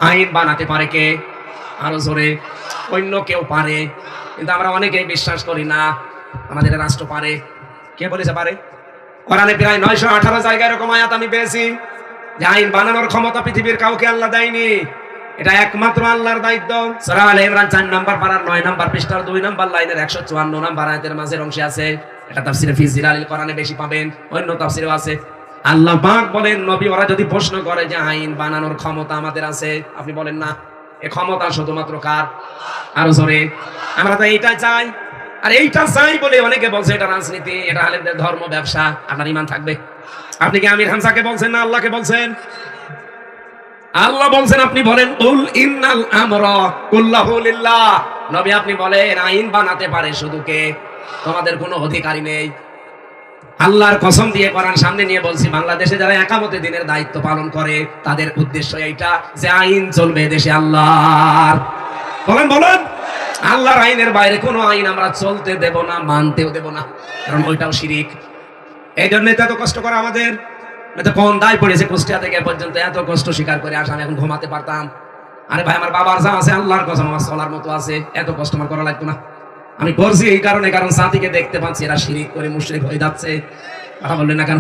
আইন বানাতে পারে কে? আরো জোরে। অন্য কেউ পারে, কিন্তু আমরা অনেকেই বিশ্বাস করি না আমাদের রাষ্ট্র পারে। কে বলেছে পারে? কোরআনে প্রায় 918 জায়গায় এরকম আয়াত আমি পেয়েছি যে আইন বানানোর ক্ষমতা পৃথিবীর কাউকে আল্লাহ দেয়নি, এটা একমাত্র আল্লাহর দায়িত্ব। সূরা আলে ইমরান 4 নম্বর পারার 9 নম্বর পৃষ্ঠার 2 নম্বর লাইনের 154 নম্বর আয়াতের মাঝের অংশে আছে। এটা তাফসীরে ফি জিলালিল কোরআনে বেশি পাবেন, অন্য তাফসীরেও আছে। আল্লাহ পাক বলেন, নবী ওরা যদি প্রশ্ন করে যে আইন বানানোর ক্ষমতা আমাদের আছে, আপনি বলেন না এই ক্ষমতা শুধুমাত্র কার? আরো জোরে। আমরা তো এইটা চাই, আর এইটা চাই বলে অনেকে বলছে এটা রাজনীতি, এটা আলেমদের ধর্ম, ব্যবসা। আপনার ঈমান থাকবে? আপনি কি আমির হামজাকে বলছেন না আল্লাহকে বলছেন? আল্লাহ বলছেন আপনি বলেন কুল ইন্নাল আমরা কুল্লাহু লিল্লাহ। নবী আপনি বলেন আইন বানাতে পারে শুধু কে? তোমাদের কোনো অধিকারী নেই। আল্লাহর কসম দিয়ে কোরআন সামনে নিয়ে বলছি, বাংলাদেশে যারা একামতে দিনের দায়িত্ব পালন করে তাদের উদ্দেশ্য এইটা যে আইন চলবে দেশে আল্লাহর। বলেন বলেন, আল্লাহর আইনের বাইরে কোনো আইন আমরা চলতে দেব না, মানতেও দেব না, কারণ ওইটাও শিরিক। এই জন্য এত কষ্ট করা আমাদের। কোন দায় পড়েছে কুষ্টিয়া থেকে পর্যন্ত এত কষ্ট স্বীকার করে আসা, আমি এখন ঘুমাতে পারতাম। আরে ভাই, আমার বাবার যা আছে আল্লাহর কসম আমার চলার মতো আছে, এত কষ্ট আমার করা লাগতো না। আমি করছি এই কারণে, কারণ সাথীকে দেখতে পাচ্ছি এরা শিরিক করে মুশরিক হয়ে যাচ্ছে। কথা বললেন না কেন?